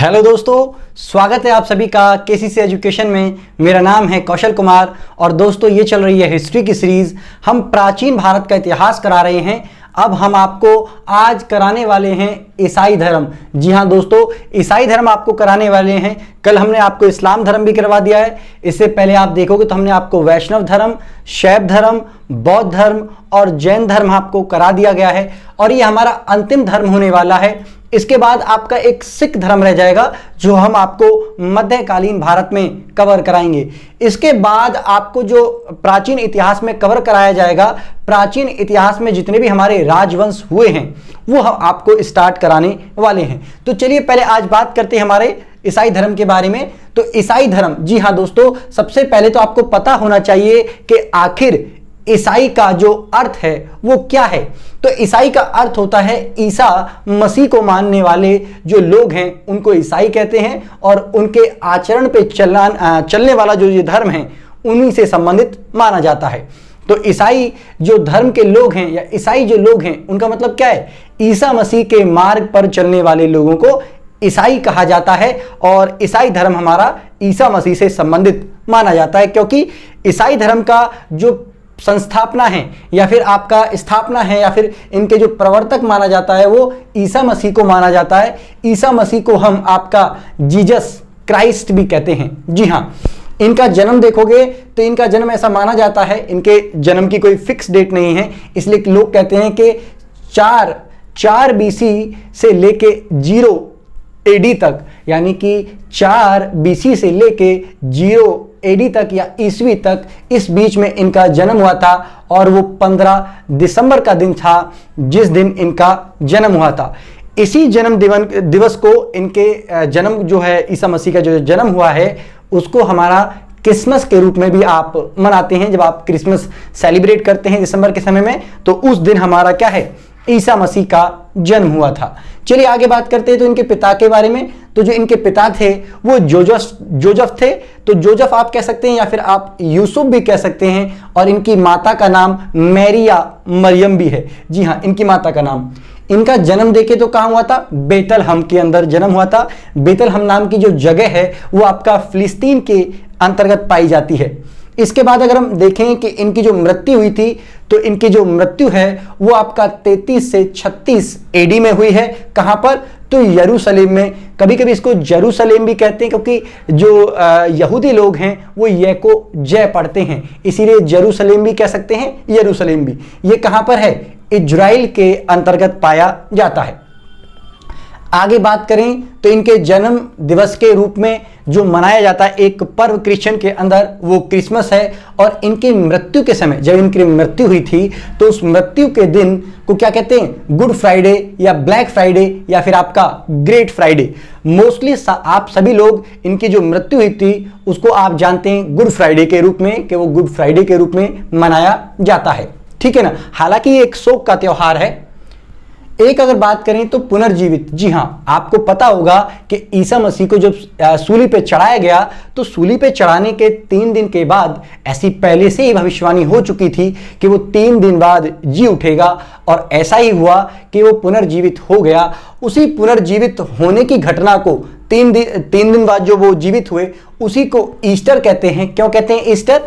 Hello दोस्तों, स्वागत है आप सभी का केसीसी एजुकेशन में। मेरा नाम है कौशल कुमार और दोस्तों ये चल रही है हिस्ट्री की सीरीज। हम प्राचीन भारत का इतिहास करा रहे हैं। अब हम आपको आज कराने वाले हैं ईसाई धर्म। जी हाँ दोस्तों, ईसाई धर्म आपको कराने वाले हैं। कल हमने आपको इस्लाम धर्म भी करवा दिया है। इससे पहले आप देखोगे तो हमने आपको वैष्णव धर्म, शैव धर्म, बौद्ध धर्म और जैन धर्म आपको करा दिया गया है और ये हमारा अंतिम धर्म होने वाला है। इसके बाद आपका एक सिख धर्म रह जाएगा जो हम आपको मध्यकालीन भारत में कवर कराएंगे। इसके बाद आपको जो प्राचीन इतिहास में कवर कराया जाएगा, प्राचीन इतिहास में जितने भी हमारे राजवंश हुए हैं वो हम आपको स्टार्ट कराने वाले हैं। तो चलिए पहले आज बात करते हैं हमारे ईसाई धर्म के बारे में। तो ईसाई धर्म, जी हाँ दोस्तों, सबसे पहले तो आपको पता होना चाहिए कि आखिर ईसाई का जो अर्थ है वो क्या है। तो ईसाई का अर्थ होता है ईसा मसीह को मानने वाले जो लोग हैं उनको ईसाई कहते हैं और उनके आचरण पे चलने वाला जो ये धर्म है उन्हीं से संबंधित माना जाता है। तो ईसाई जो धर्म के लोग हैं या ईसाई जो लोग हैं उनका मतलब क्या है? ईसा मसीह के मार्ग पर चलने वाले लोगों को ईसाई कहा जाता है और ईसाई धर्म हमारा ईसा मसीह से संबंधित माना जाता है, क्योंकि ईसाई धर्म का जो संस्थापना है या फिर आपका स्थापना है या फिर इनके जो प्रवर्तक माना जाता है वो ईसा मसीह को माना जाता है। ईसा मसीह को हम आपका जीसस क्राइस्ट भी कहते हैं। जी हाँ, इनका जन्म देखोगे तो इनका जन्म ऐसा माना जाता है, इनके जन्म की कोई फिक्स डेट नहीं है, इसलिए लोग कहते हैं कि 4 बीसी से लेके 0 एडी तक, यानी कि 4 बीसी से लेके 0 एडी तक या ईस्वी तक, इस बीच में इनका जन्म हुआ था और वो 15 दिसंबर का दिन था जिस दिन इनका जन्म हुआ था। इसी जन्म दिवस को इनके जन्म जो है ईसा मसीह का जो जन्म हुआ है उसको हमारा क्रिसमस के रूप में भी आप मनाते हैं। जब आप क्रिसमस सेलिब्रेट करते हैं दिसंबर के समय में तो उस दिन हमारा क्या है? ईसा मसीह का जन्म हुआ था। चलिए आगे बात करते हैं तो इनके पिता के बारे में। तो जो इनके पिता थे वो जोजफ थे। तो जोजफ आप कह सकते हैं या फिर आप यूसुफ भी कह सकते हैं और इनकी माता का नाम मैरिया मरियम भी है। जी हाँ, इनकी माता का नाम। इनका जन्म देखे तो कहाँ हुआ था? बेतलहम के अंदर जन्म हुआ था। बेतलहम नाम की जो जगह है वो आपका फिलिस्तीन के अंतर्गत पाई जाती है। इसके बाद अगर हम देखें कि इनकी जो मृत्यु हुई थी तो इनकी जो मृत्यु है वो आपका 33 से 36 एडी में हुई है। कहां पर? तो यरूशलेम में। कभी कभी इसको जेरूशलेम भी कहते हैं क्योंकि जो यहूदी लोग हैं वो ये को जय पढ़ते हैं, इसीलिए जेरूशलेम भी कह सकते हैं, यरूशलेम भी। ये कहां पर है? इजराइल के अंतर्गत पाया जाता है। आगे बात करें तो इनके जन्म दिवस के रूप में जो मनाया जाता है एक पर्व क्रिश्चियन के अंदर वो क्रिसमस है। और इनकी मृत्यु के समय, जब इनकी मृत्यु हुई थी तो उस मृत्यु के दिन को क्या कहते हैं? गुड फ्राइडे या ब्लैक फ्राइडे या फिर आपका ग्रेट फ्राइडे। मोस्टली आप सभी लोग इनकी जो मृत्यु हुई थी उसको आप जानते हैं गुड फ्राइडे के रूप में, कि वो गुड फ्राइडे के रूप में मनाया जाता है। ठीक है ना? हालांकि ये एक शोक का त्योहार है। एक अगर बात करें तो पुनर्जीवित। जी हाँ, आपको पता होगा कि ईसा मसीह को जब सूली पे चढ़ाया गया तो सूली पे चढ़ाने के 3 दिन के बाद ऐसी पहले से ही भविष्यवाणी हो चुकी थी कि वो 3 दिन बाद जी उठेगा और ऐसा ही हुआ कि वो पुनर्जीवित हो गया। उसी पुनर्जीवित होने की घटना को 3 दिन बाद जो वो जीवित हुए उसी को ईस्टर कहते हैं। क्यों कहते हैं ईस्टर?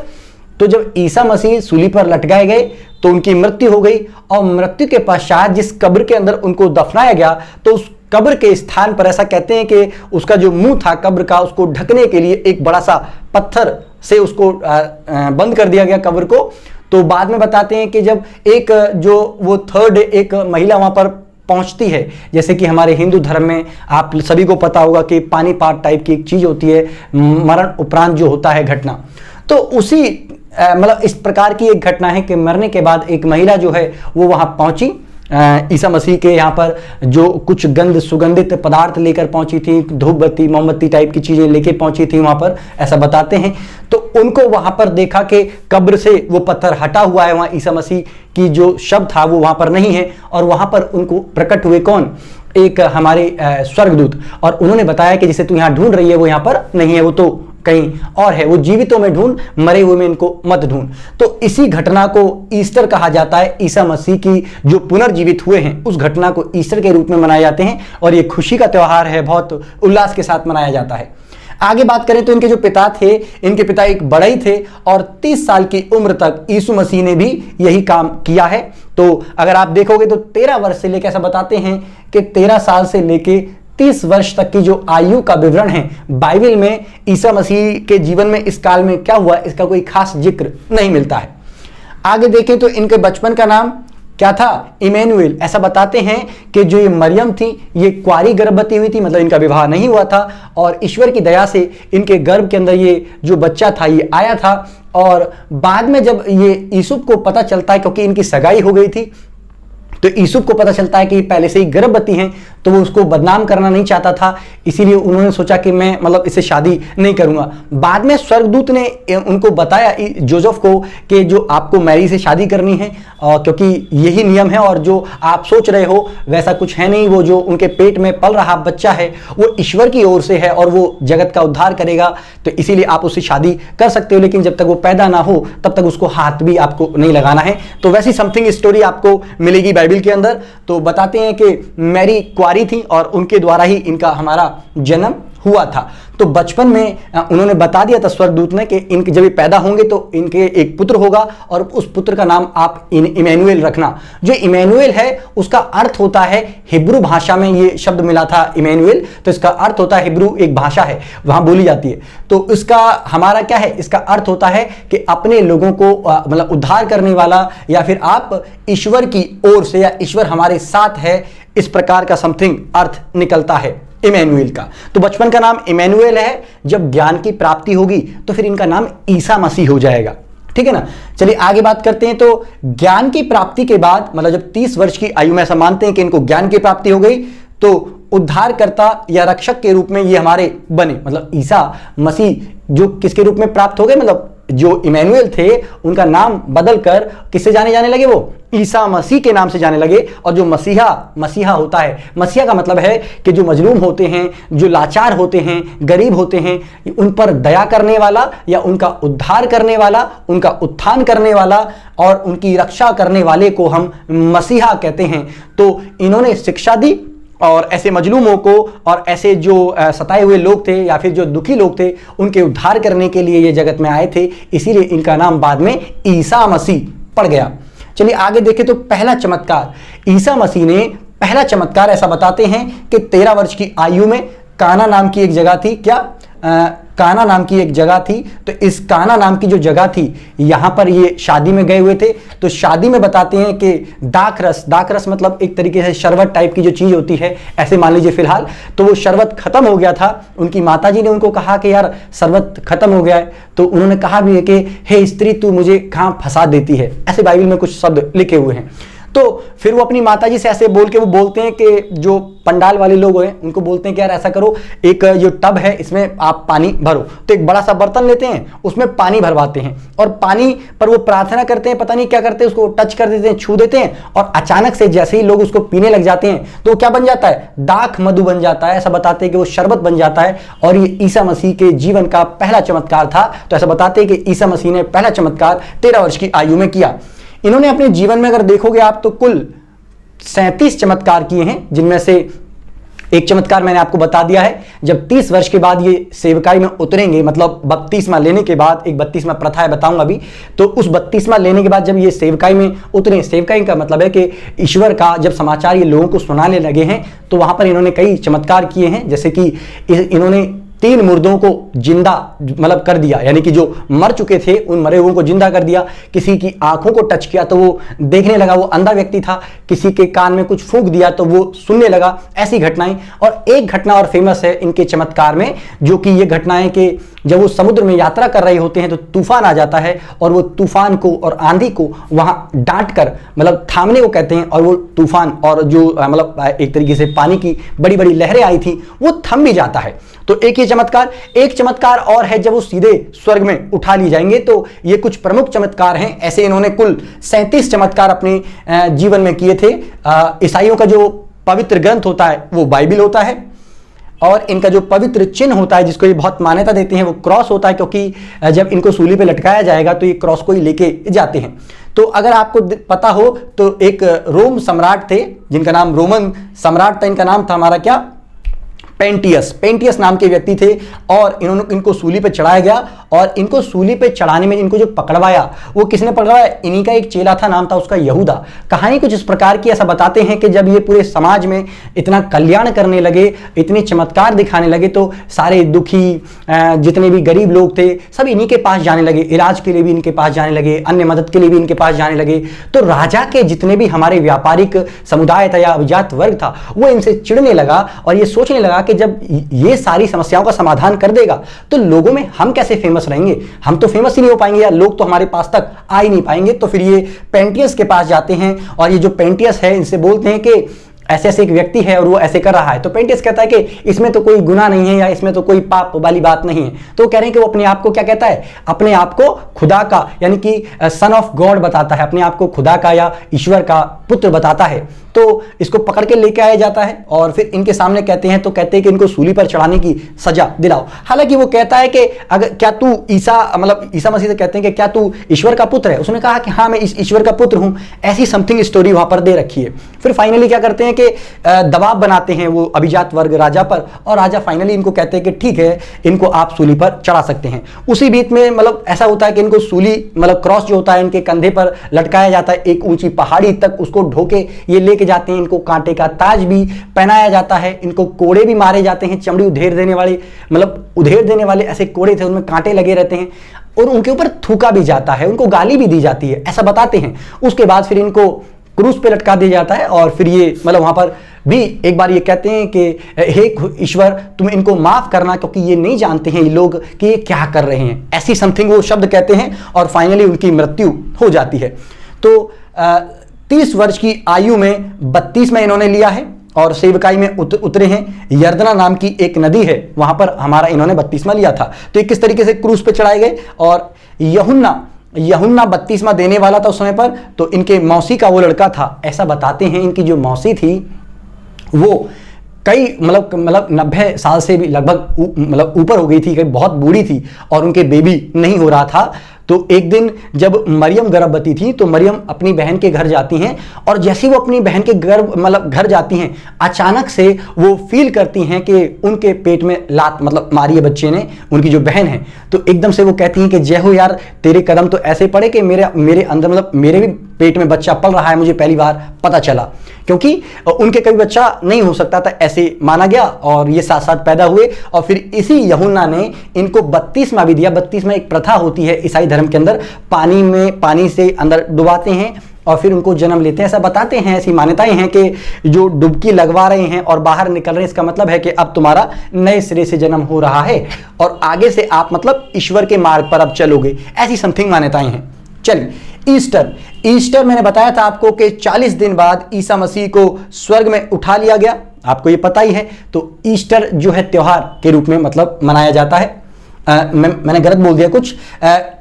तो जब ईसा मसीह सूली पर लटकाए गए तो उनकी मृत्यु हो गई और मृत्यु के पश्चात जिस कब्र के अंदर उनको दफनाया गया तो उस कब्र के स्थान पर ऐसा कहते हैं कि उसका जो मुंह था कब्र का, उसको ढकने के लिए एक बड़ा सा पत्थर से उसको बंद कर दिया गया कब्र को। तो बाद में बताते हैं कि जब एक जो वो थर्ड एक महिला वहां पर पहुंचती है, जैसे कि हमारे हिंदू धर्म में आप सभी को पता होगा कि पानीपात टाइप की एक चीज होती है, मरण उपरांत जो होता है घटना, तो उसी मतलब इस प्रकार की एक घटना है कि मरने के बाद एक महिला जो है वो वहां पहुंची ईसा मसीह के यहाँ पर, जो कुछ सुगंधित पदार्थ लेकर पहुंची थी, धूप बत्ती मोमबत्ती टाइप की चीजें लेके पहुंची थी वहां पर, ऐसा बताते हैं। तो उनको वहां पर देखा कि कब्र से वो पत्थर हटा हुआ है, वहां ईसा मसीह की जो शव था वो वहां पर नहीं है और वहां पर उनको प्रकट हुए कौन? एक हमारे स्वर्गदूत, और उन्होंने बताया कि जिसे तू यहाँ ढूंढ रही है वो यहाँ पर नहीं है, वो तो कहीं और है, वो जीवितों में ढूंढ, मरे हुए में इनको मत ढूंढ। तो इसी घटना को ईस्टर कहा जाता है। ईसा मसीह की जो पुनर्जीवित हुए हैं उस घटना को ईस्टर के रूप में मनाए जाते हैं और ये खुशी का त्यौहार है, बहुत उल्लास के साथ मनाया जाता है। आगे बात करें तो इनके जो पिता थे, इनके पिता एक बड़े ही थे और 30 साल की उम्र तक यीशु मसीह ने भी यही काम किया है। तो अगर आप देखोगे तो 13 वर्ष से लेकर, ऐसा बताते हैं कि 13 साल से लेके 30 वर्ष तक की जो आयु का विवरण है बाइबल में ईसा मसीह के जीवन में इस काल में क्या हुआ, इसका कोई खास जिक्र नहीं मिलता है। आगे देखें तो इनके बचपन का नाम क्या था, इमैनुएल। ऐसा बताते हैं कि जो ये मरियम थी ये कुंवारी गर्भवती हुई थी, मतलब इनका विवाह नहीं हुआ था और ईश्वर की दया से इनके गर्भ के अंदर ये जो बच्चा था ये आया था। और बाद में जब ये यूसुफ को पता चलता है, क्योंकि इनकी सगाई हो गई थी, तो यूसुफ को पता चलता है कि पहले से ही गर्भवती हैं, तो वो उसको बदनाम करना नहीं चाहता था, इसीलिए उन्होंने सोचा कि मैं मतलब इससे शादी नहीं करूंगा। बाद में स्वर्गदूत ने उनको बताया जोसेफ को कि जो आपको मैरी से शादी करनी है, क्योंकि यही नियम है और जो आप सोच रहे हो वैसा कुछ है नहीं, वो जो उनके पेट में पल रहा बच्चा है वो ईश्वर की ओर से है और वो जगत का उद्धार करेगा, तो इसीलिए आप उससे शादी कर सकते हो, लेकिन जब तक वो पैदा ना हो तब तक उसको हाथ भी आपको नहीं लगाना है। तो वैसी समथिंग स्टोरी आपको मिलेगी बाइबल के अंदर। तो बताते हैं कि मैरी कुंवारी थी और उनके द्वारा ही इनका हमारा जन्म हुआ था। तो बचपन में उन्होंने बता दिया था स्वर्गदूत ने कि इनके जब ये पैदा होंगे तो इनके एक पुत्र होगा और उस पुत्र का नाम आप इमैनुएल रखना। जो इमैनुएल है उसका अर्थ होता है, हिब्रू भाषा में ये शब्द मिला था इमैनुएल, तो इसका अर्थ होता है, हिब्रू एक भाषा है वहां बोली जाती है, तो इसका हमारा क्या है, इसका अर्थ होता है कि अपने लोगों को मतलब उद्धार करने वाला, या फिर आप ईश्वर की ओर से, या ईश्वर हमारे साथ है, इस प्रकार का समथिंग अर्थ निकलता है इमैनुएल का। तो बचपन का नाम इमैनुएल है, जब ज्ञान की प्राप्ति होगी तो फिर इनका नाम ईसा मसीह हो जाएगा, ठीक है ना। चलिए आगे बात करते हैं। तो ज्ञान की प्राप्ति के बाद, मतलब जब 30 वर्ष की आयु में ऐसा मानते हैं कि इनको ज्ञान की प्राप्ति हो गई, तो उद्धारकर्ता या रक्षक के रूप में ये हमारे बने, मतलब ईसा मसीह जो किसके रूप में प्राप्त हो गए, मतलब जो इमैनुएल थे उनका नाम बदलकर किससे जाने लगे, वो ईसा मसीह के नाम से जाने लगे। और जो मसीहा होता है, मसीहा का मतलब है कि जो मजलूम होते हैं, जो लाचार होते हैं, गरीब होते हैं, उन पर दया करने वाला या उनका उद्धार करने वाला, उनका उत्थान करने वाला और उनकी रक्षा करने वाले को हम मसीहा कहते हैं। तो इन्होंने शिक्षा दी और ऐसे मजलूमों को और ऐसे जो सताए हुए लोग थे या फिर जो दुखी लोग थे उनके उद्धार करने के लिए ये जगत में आए थे, इसीलिए इनका नाम बाद में ईसा मसीह पड़ गया। चलिए आगे देखें। तो पहला चमत्कार, ईसा मसीह ने पहला चमत्कार, ऐसा बताते हैं कि 13 वर्ष की आयु में काना नाम की एक जगह थी, क्या काना नाम की एक जगह थी, तो इस काना नाम की जो जगह थी यहां पर ये शादी में गए हुए थे। तो शादी में बताते हैं कि दाखरस मतलब एक तरीके से शरबत टाइप की जो चीज होती है, ऐसे मान लीजिए फिलहाल, तो वो शरबत खत्म हो गया था। उनकी माताजी ने उनको कहा कि यार शरबत खत्म हो गया है, तो उन्होंने कहा भी है कि हे स्त्री तू मुझे कहां फंसा देती है, ऐसे बाइबल में कुछ शब्द लिखे हुए हैं। तो फिर वो अपनी माताजी से ऐसे बोल के वो बोलते हैं कि जो पंडाल वाले लोग हैं उनको बोलते हैं कि यार ऐसा करो, एक जो टब है इसमें आप पानी भरो। तो एक बड़ा सा बर्तन लेते हैं, उसमें पानी भरवाते हैं और पानी पर वो प्रार्थना करते हैं, पता नहीं क्या करते हैं, उसको टच कर देते हैं, छू देते हैं, और अचानक से जैसे ही लोग उसको पीने लग जाते हैं तो क्या बन जाता है, दाख मधु बन जाता है। ऐसा बताते हैं कि वो शरबत बन जाता है और ये ईसा मसीह के जीवन का पहला चमत्कार था। तो ऐसा बताते हैं कि ईसा मसीह ने पहला चमत्कार 13 वर्ष की आयु में किया। इन्होंने अपने जीवन में अगर देखोगे आप तो कुल 37 चमत्कार किए हैं, जिनमें से एक चमत्कार मैंने आपको बता दिया है। जब 30 वर्ष के बाद ये सेवकाई में उतरेंगे, मतलब बपतिस्मा लेने के बाद, एक बपतिस्मा प्रथा है बताऊंगा अभी, तो उस बपतिस्मा लेने के बाद जब ये सेवकाई में उतरे, सेवकाई का मतलब है कि ईश्वर का जब समाचार ये लोगों को सुनाने लगे हैं, तो वहां पर इन्होंने कई चमत्कार किए हैं। जैसे कि इन्होंने 3 मुर्दों को जिंदा मतलब कर दिया, यानी कि जो मर चुके थे उन मरे हुओं को जिंदा कर दिया। किसी की आंखों को टच किया तो वो देखने लगा, वो अंधा व्यक्ति था। किसी के कान में कुछ फूंक दिया तो वो सुनने लगा। ऐसी घटनाएं। और एक घटना और फेमस है इनके चमत्कार में, जो कि ये घटनाएं कि जब वो समुद्र में यात्रा कर रहे होते हैं तो तूफान आ जाता है और वो तूफान को और आंधी को वहां डांट कर मतलब थामने को कहते हैं, और वो तूफान और जो मतलब एक तरीके से पानी की बड़ी बड़ी लहरें आई थी वो थम भी जाता है। तो एक ही चमत्कार। एक चमत्कार और है जब वो सीधे स्वर्ग में उठा ली जाएंगे। तो ये कुछ प्रमुख चमत्कार हैं। ऐसे इन्होंने कुल 37 चमत्कार अपने जीवन में किए थे। ईसाइयों का जो पवित्र ग्रंथ होता है वो बाइबल होता है, और इनका जो पवित्र चिन्ह होता है, जिसको ये बहुत मान्यता देते हैं, वो क्रॉस होता है, क्योंकि जब इनको सूली पे लटकाया जाएगा तो ये क्रॉस को ही लेके जाते हैं। तो अगर आपको पता हो तो एक रोम सम्राट थे जिनका नाम, रोमन सम्राट था, इनका नाम था हमारा क्या, पेंटियस नाम के व्यक्ति थे। और इनको सूली पे चढ़ाया गया, और इनको सूली पे चढ़ाने में इनको जो पकड़वाया वो किसने पकड़वाया, इन्हीं का एक चेला था, नाम था उसका यहूदा। कहानी कुछ इस प्रकार की, ऐसा बताते हैं कि जब ये पूरे समाज में इतना कल्याण करने लगे, इतने चमत्कार दिखाने लगे, तो सारे दुखी जितने भी गरीब लोग थे सब इन्हीं के पास जाने लगे, इलाज के लिए भी इनके पास जाने लगे, अन्य मदद के लिए भी इनके पास जाने लगे। तो राजा के जितने भी हमारे व्यापारिक समुदाय था या अभिजात वर्ग था, वो इनसे चिढ़ने लगा और ये सोचने लगा कि जब ये सारी समस्याओं का समाधान कर देगा तो लोगों में हम कैसे फेमस रहेंगे, हम तो फेमस ही नहीं हो पाएंगे, या लोग तो हमारे पास तक आ ही नहीं पाएंगे। तो फिर ये पेंटियस के पास जाते हैं, और ये जो पेंटियस है इनसे बोलते हैं कि ऐसे ऐसे एक व्यक्ति है और वो ऐसे कर रहा है। तो पेंटियस कहता है कि इसमें तो कोई गुनाह नहीं है, या इसमें तो कोई पाप वाली बात नहीं है। तो कह रहे हैं कि वो अपने आप को क्या कहता है, अपने आप को खुदा का, यानी कि सन ऑफ गॉड बताता है, अपने आप को खुदा का या ईश्वर का पुत्र बताता है। तो इसको पकड़ के लेके आया जाता है और फिर इनके सामने कहते हैं, तो कहते हैं कि इनको सूली पर चढ़ाने की सजा दिलाओ। हालांकि वो कहता है कि अगर क्या तू ईसा मसीह से कहते हैं कि क्या तू ईश्वर का पुत्र है। उसने कहा कि हाँ मैं इस ईश्वर का पुत्र हूं, ऐसी समथिंग स्टोरी वहां पर दे रखी है। फिर फाइनली क्या करते हैं कि दबाव बनाते हैं वो अभिजात वर्ग राजा पर, और राजा फाइनली इनको कहते हैं कि ठीक है, इनको आप सूली पर चढ़ा सकते हैं। उसी बीच में मतलब ऐसा होता है कि इनको सूली मतलब क्रॉस जो होता है इनके कंधे पर लटकाया जाता है, एक ऊंची पहाड़ी तक उसको ढोके ये लेके जाते हैं। इनको कांटे का ताज भी पहनाया जाता है, इनको कोड़े भी मारे जाते हैं, चमड़ी उधेड़ देने वाले, मतलब उधेड़ देने वाले ऐसे कोड़े थे, उनमें कांटे लगे रहते हैं, और उनके ऊपर थूका भी जाता है, उनको गाली भी दी जाती है, ऐसा बताते हैं। उसके बाद फिर इनको क्रूस पे लटका दिया जाता है, और फिर ये मतलब वहां पर भी एक बार ये कहते हैं कि हे ईश्वर तुम इनको माफ करना, क्योंकि ये नहीं जानते हैं ये लोग कि ये क्या कर रहे हैं, ऐसी समथिंग वो शब्द कहते हैं, और फाइनली उनकी मृत्यु हो जाती है। तो 30 वर्ष की आयु में 32 में इन्होंने लिया है, और सेवकाई में उतरे हैं। यर्दना नाम की एक नदी है, वहां पर हमारा इन्होंने 32वां लिया था। तो ये किस तरीके से क्रूस पे चढ़ाए गए। और यूहन्ना 32वां देने वाला था उस समय पर, तो इनके मौसी का वो लड़का था। ऐसा बताते हैं इनकी जो मौसी थी वो कई मतलब 90 साल से भी लगभग मतलब ऊपर हो गई थी, बहुत बूढ़ी थी, और उनके बेबी नहीं हो रहा था। तो एक दिन जब मरियम गर्भवती थी, तो मरियम अपनी बहन के घर जाती हैं, और जैसे वो अपनी बहन के घर जाती हैं, अचानक से वो फील करती हैं कि उनके पेट में लात मारी है बच्चे ने, उनकी जो बहन है। तो एकदम से वो कहती हैं कि जय हो यार, तेरे कदम तो ऐसे पड़े कि मेरे अंदर मेरे भी पेट में बच्चा पल रहा है, मुझे पहली बार पता चला, क्योंकि उनके कभी बच्चा नहीं हो सकता था, ऐसे माना गया, और ये साथ साथ पैदा हुए। और फिर इसी यूहन्ना ने इनको 32वां भी दिया। 32वां एक प्रथा होती है ईसाई धर्म के अंदर, पानी से अंदर डुबाते हैं और फिर उनको जन्म लेते हैं। ऐसा बताते हैं, ऐसी मान्यताएं हैं कि जो डुबकी लगवा रहे हैं और बाहर निकल रहे हैं, इसका मतलब है कि अब तुम्हारा नए सिरे से जन्म हो रहा है, और आगे से आप मतलब ईश्वर के मार्ग पर अब चलोगे, ऐसी समथिंग मान्यताएं हैं। चलिए, ईस्टर मैंने बताया था आपको कि 40 दिन बाद ईसा मसीह को स्वर्ग में उठा लिया गया, आपको ये पता ही है। तो ईस्टर जो है त्योहार के रूप में मतलब मनाया जाता है। मैंने गलत बोल दिया कुछ।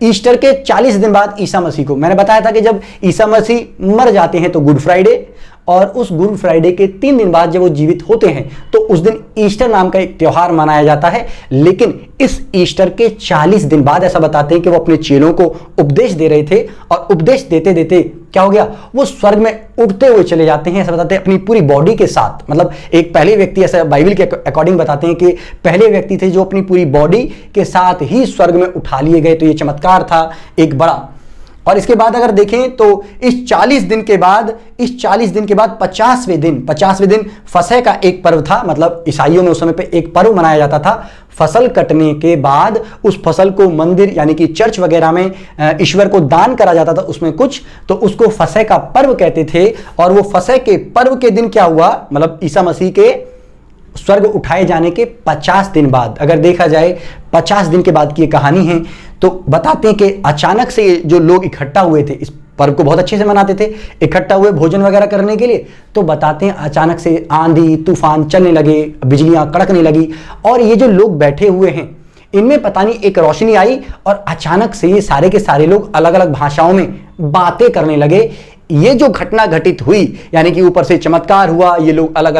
ईस्टर के 40 दिन बाद ईसा मसीह को, मैंने बताया था कि जब ईसा मसीह मर जाते हैं तो गुड फ्राइडे, और उस गुड फ्राइडे के 3 दिन बाद जब वो जीवित होते हैं तो उस दिन ईस्टर नाम का एक त्योहार मनाया जाता है। लेकिन इस ईस्टर के 40 दिन बाद ऐसा बताते हैं कि वो अपने चेलों को उपदेश दे रहे थे, और उपदेश देते देते क्या हो गया, वो स्वर्ग में उठते हुए चले जाते हैं। ऐसा बताते हैं अपनी पूरी बॉडी के साथ, मतलब एक पहले व्यक्ति, ऐसा बाइबल के अकॉर्डिंग बताते हैं कि पहले व्यक्ति थे जो अपनी पूरी बॉडी के साथ ही स्वर्ग में उठा लिए गए। तो ये चमत्कार था एक बड़ा। और इसके बाद अगर देखें तो इस 40 दिन के बाद 50वें दिन फसह का एक पर्व था। मतलब ईसाइयों में उस समय पे एक पर्व मनाया जाता था। फसल कटने के बाद उस फसल को मंदिर यानी कि चर्च वगैरह में ईश्वर को दान करा जाता था, उसमें कुछ, तो उसको फसह का पर्व कहते थे। और वो फसह के पर्व के दिन क्या हुआ, मतलब ईसा मसीह के स्वर्ग उठाए जाने के 50 दिन बाद, अगर देखा जाए 50 दिन के बाद की ये कहानी है। तो बताते हैं कि अचानक से जो लोग इकट्ठा हुए थे, इस पर्व को बहुत अच्छे से मनाते थे, इकट्ठा हुए भोजन वगैरह करने के लिए, तो बताते हैं अचानक से आंधी तूफान चलने लगे, बिजलियां कड़कने लगी, और ये जो लोग बैठे हुए हैं इनमें पता नहीं एक रोशनी आई, और अचानक से ये सारे के सारे लोग अलग अलग भाषाओं में बातें करने लगे। ये जो घटना घटित हुई, यानी कि ऊपर से चमत्कार हुआ, ये लोग अलग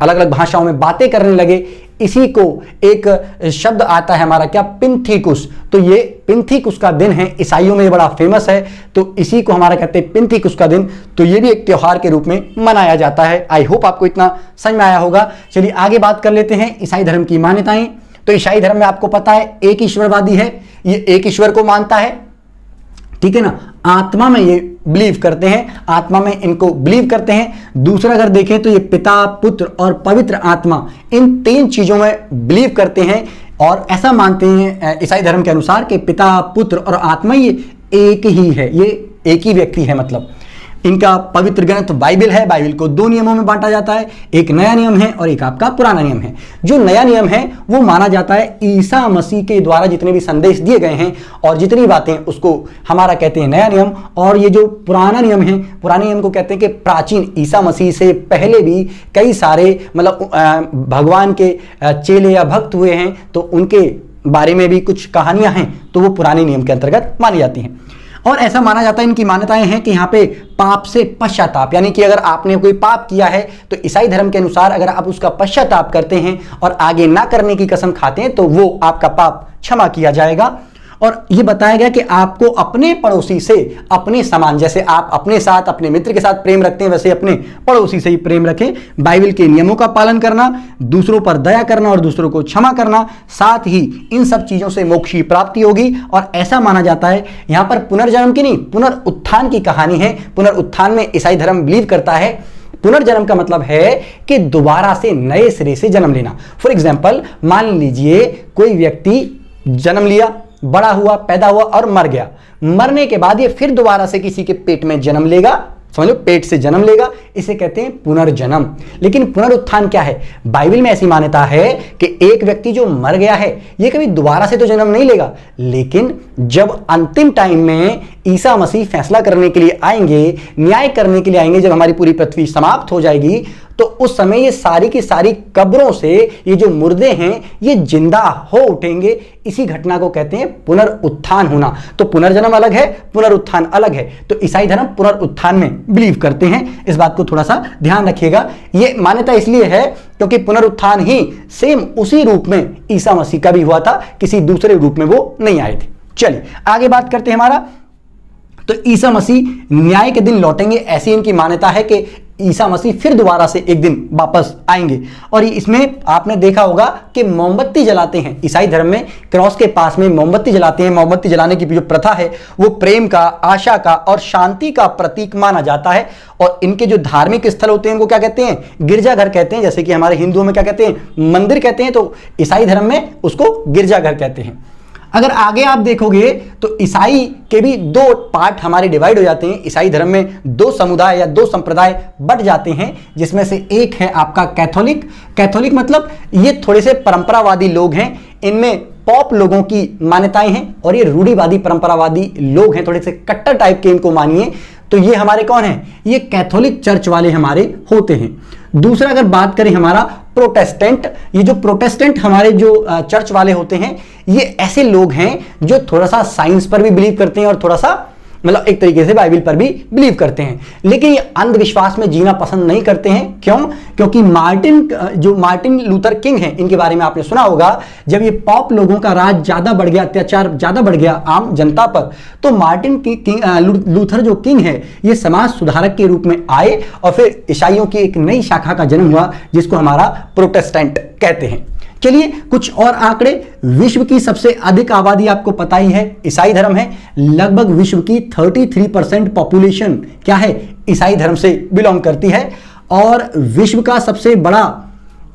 अलग भाषाओं में बातें करने लगे, इसी को एक शब्द आता है हमारा क्या, पिंथीकुस। तो ये पिंथीकुस का दिन है, ईसाइयों में ये बड़ा फेमस है, तो इसी को हमारा कहते हैं पिंथीकुस का दिन। तो ये भी एक त्योहार के रूप में मनाया जाता है। आई होप आपको इतना समझ में आया होगा। चलिए आगे बात कर लेते हैं ईसाई धर्म की मान्यताएं। तो ईसाई धर्म में आपको पता है एक ईश्वरवादी है, ये एक ईश्वर को मानता है, ठीक है ना। आत्मा में ये बिलीव करते हैं, आत्मा में इनको बिलीव करते हैं। दूसरा अगर देखें तो ये पिता, पुत्र और पवित्र आत्मा, इन 3 चीजों में बिलीव करते हैं और ऐसा मानते हैं ईसाई धर्म के अनुसार कि पिता, पुत्र और आत्मा ये एक ही है, ये एक ही व्यक्ति है। मतलब इनका पवित्र ग्रंथ बाइबल है। बाइबल को 2 नियमों में बांटा जाता है, एक नया नियम है और एक आपका पुराना नियम है। जो नया नियम है वो माना जाता है ईसा मसीह के द्वारा जितने भी संदेश दिए गए हैं और जितनी बातें, उसको हमारा कहते हैं नया नियम। और ये जो पुराना नियम है, पुराने नियम को कहते हैं कि प्राचीन, ईसा मसीह से पहले भी कई सारे मतलब भगवान के चेले या भक्त हुए हैं, तो उनके बारे में भी कुछ कहानियां हैं, तो वो पुराने नियम के अंतर्गत मानी जाती हैं। और ऐसा माना जाता है, इनकी मान्यताएं हैं कि यहाँ पे पाप से पश्चाताप, यानी कि अगर आपने कोई पाप किया है तो ईसाई धर्म के अनुसार अगर आप उसका पश्चाताप करते हैं और आगे ना करने की कसम खाते हैं तो वो आपका पाप क्षमा किया जाएगा। और ये बताया गया कि आपको अपने पड़ोसी से अपने समान, जैसे आप अपने साथ, अपने मित्र के साथ प्रेम रखते हैं, वैसे अपने पड़ोसी से ही प्रेम रखें। बाइबल के नियमों का पालन करना, दूसरों पर दया करना और दूसरों को क्षमा करना, साथ ही इन सब चीजों से मोक्ष की प्राप्ति होगी। और ऐसा माना जाता है, यहां पर पुनर्जन्म की नहीं, पुनरुत्थान की कहानी है। पुनरुत्थान में ईसाई धर्म बिलीव करता है। पुनर्जन्म का मतलब है कि दोबारा से नए सिरे से जन्म लेना। फॉर एग्जाम्पल, मान लीजिए कोई व्यक्ति जन्म लिया, बड़ा हुआ, पैदा हुआ और मर गया। मरने के बाद ये फिर दोबारा से किसी के पेट में जन्म लेगा, समझ लो, पेट से जन्म लेगा, इसे कहते हैं पुनर्जन्म। लेकिन पुनरुत्थान क्या है? बाइबल में ऐसी मान्यता है कि एक व्यक्ति जो मर गया है ये कभी दोबारा से तो जन्म नहीं लेगा, लेकिन जब अंतिम टाइम में ईसा मसीह फैसला करने के लिए आएंगे, न्याय करने के लिए आएंगे, जब हमारी पूरी पृथ्वी समाप्त हो जाएगी, तो उस समय ये सारी की सारी कब्रों से ये जो मुर्दे हैं ये जिंदा हो उठेंगे। इसी घटना को कहते हैं पुनरुत्थान होना। तो पुनर्जन्म अलग है, पुनरुत्थान अलग है। तो ईसाई धर्म पुनरुत्थान में बिलीव करते हैं, इस बात को थोड़ा सा ध्यान रखिएगा। ये मान्यता इसलिए है क्योंकि पुनरुत्थान ही सेम उसी रूप में ईसा मसीह का भी हुआ था, किसी दूसरे रूप में वो नहीं आए थे। चलिए आगे बात करते हैं हमारा। तो ईसा मसीह न्याय के दिन लौटेंगे, ऐसी इनकी मान्यता है कि ईसा मसीह फिर दोबारा से एक दिन वापस आएंगे। और इसमें आपने देखा होगा कि मोमबत्ती जलाते हैं ईसाई धर्म में, क्रॉस के पास में मोमबत्ती जलाते हैं। मोमबत्ती जलाने की जो प्रथा है वो प्रेम का, आशा का और शांति का प्रतीक माना जाता है। और इनके जो धार्मिक स्थल होते हैं उनको क्या कहते हैं? गिरजाघर कहते हैं। जैसे कि हमारे हिंदुओं में क्या कहते हैं? मंदिर कहते हैं, तो ईसाई धर्म में उसको गिरजाघर कहते हैं। अगर आगे आप देखोगे तो ईसाई के भी 2 पार्ट हमारे डिवाइड हो जाते हैं। ईसाई धर्म में 2 समुदाय या 2 संप्रदाय बढ़ जाते हैं, जिसमें से एक है आपका कैथोलिक। कैथोलिक मतलब ये थोड़े से परंपरावादी लोग हैं, इनमें पॉप लोगों की मान्यताएं हैं, और ये रूढ़िवादी परंपरावादी लोग हैं, थोड़े से कट्टर टाइप के इनको मानिए। तो ये हमारे कौन हैं? ये कैथोलिक चर्च वाले हमारे होते हैं। दूसरा अगर बात करें हमारा प्रोटेस्टेंट, ये जो प्रोटेस्टेंट हमारे जो चर्च वाले होते हैं, ये ऐसे लोग हैं जो थोड़ा सा साइंस पर भी बिलीव करते हैं और थोड़ा सा मतलब एक तरीके से बाइबल पर भी बिलीव करते हैं, लेकिन ये अंधविश्वास में जीना पसंद नहीं करते हैं। क्यों? क्योंकि मार्टिन लूथर किंग हैं, इनके बारे में आपने सुना होगा। जब ये पॉप लोगों का राज ज्यादा बढ़ गया, अत्याचार ज्यादा बढ़ गया आम जनता पर, तो मार्टिन लूथर जो किंग है ये समाज सुधारक के रूप में आए और फिर ईसाइयों की एक नई शाखा का जन्म हुआ जिसको हमारा प्रोटेस्टेंट कहते हैं। चलिए कुछ और आंकड़े। विश्व की सबसे अधिक आबादी आपको पता ही है ईसाई धर्म है। लगभग विश्व की 33% पॉपुलेशन क्या है? ईसाई धर्म से बिलोंग करती है। और विश्व का सबसे बड़ा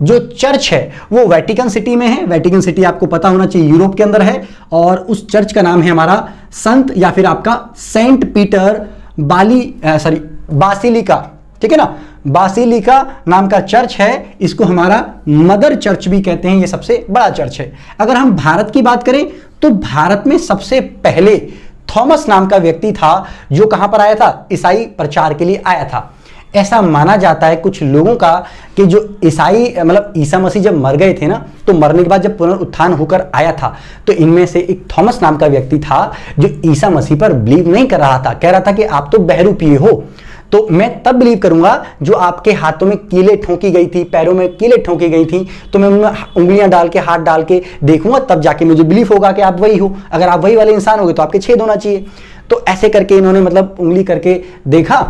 जो चर्च है वो वेटिकन सिटी में है। वेटिकन सिटी आपको पता होना चाहिए यूरोप के अंदर है, और उस चर्च का नाम है हमारा संत या फिर आपका सेंट पीटर बासिलिका, ठीक है ना, बासिलिका नाम का चर्च है। इसको हमारा मदर चर्च भी कहते हैं, ये सबसे बड़ा चर्च है। अगर हम भारत की बात करें तो भारत में सबसे पहले थॉमस नाम का व्यक्ति था जो कहां पर आया था? ईसाई प्रचार के लिए आया था। ऐसा माना जाता है कुछ लोगों का कि जो ईसाई मतलब ईसा मसीह जब मर गए थे ना, तो मरने के बाद जब पुनरुत्थान होकर आया था, तो इनमें से एक थॉमस नाम का व्यक्ति था जो ईसा मसीह पर बिलीव नहीं कर रहा था, कह रहा था कि आप तो बहरूपीय हो, तो मैं तब बिलीव करूंगा जो आपके हाथों में कीलें ठोकी गई थी, पैरों में कीलें ठोकी गई थी, तो मैं उनमें उंगलियां डाल के, हाथ डाल के देखूंगा, तब जाके मुझे बिलीव होगा कि आप वही हो। अगर आप वही वाले इंसान हो गए तो आपके छेद होना चाहिए। तो ऐसे करके इन्होंने मतलब उंगली करके देखा,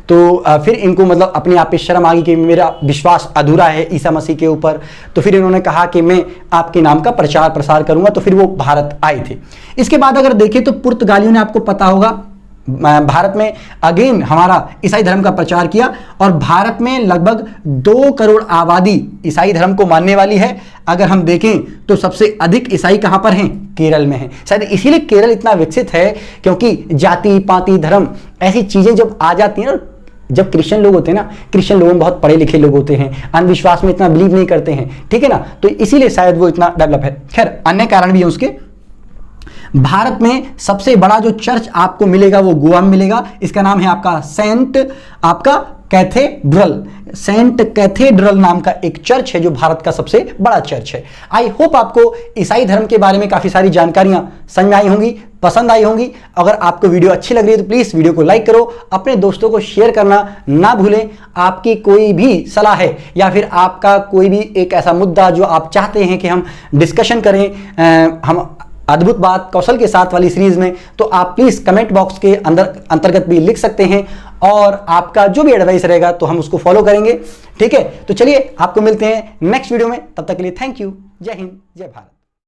तो फिर इनको मतलब अपने आप पे शर्म आ गई कि मेरा विश्वास अधूरा है ईसा मसीह के ऊपर। तो फिर इन्होंने कहा कि मैं आपके नाम का प्रचार प्रसार करूंगा, तो फिर वो भारत आए थे। इसके बाद अगर देखें तो पुर्तगालियों ने, आपको पता होगा, भारत में अगेन हमारा ईसाई धर्म का प्रचार किया, और भारत में लगभग 2 करोड़ आबादी ईसाई धर्म को मानने वाली है। अगर हम देखें तो सबसे अधिक ईसाई कहां पर हैं? केरल में हैं। शायद इसीलिए केरल इतना विकसित है, क्योंकि जाति पाति धर्म ऐसी चीजें जब आ जाती हैं ना, जब क्रिश्चियन लोग होते हैं ना, क्रिश्चियन लोगों में बहुत पढ़े लिखे लोग होते हैं, अंधविश्वास में इतना बिलीव नहीं करते हैं, ठीक है ना, तो इसीलिए शायद वो इतना डेवलप है। खैर अन्य कारण भी है उसके। भारत में सबसे बड़ा जो चर्च आपको मिलेगा वो गोवा में मिलेगा। इसका नाम है आपका सेंट कैथेड्रल नाम का एक चर्च है, जो भारत का सबसे बड़ा चर्च है। आई होप आपको ईसाई धर्म के बारे में काफी सारी जानकारियां समझ में आई होंगी, पसंद आई होंगी। अगर आपको वीडियो अच्छी लग रही है तो प्लीज वीडियो को लाइक करो, अपने दोस्तों को शेयर करना ना भूलें। आपकी कोई भी सलाह है या फिर आपका कोई भी एक ऐसा मुद्दा जो आप चाहते हैं कि हम डिस्कशन करें, हम अद्भुत बात कौशल के साथ वाली सीरीज में, तो आप प्लीज कमेंट बॉक्स के अंतर्गत भी लिख सकते हैं, और आपका जो भी एडवाइस रहेगा तो हम उसको फॉलो करेंगे। ठीक है, तो चलिए आपको मिलते हैं नेक्स्ट वीडियो में, तब तक के लिए थैंक यू। जय हिंद, जय भारत।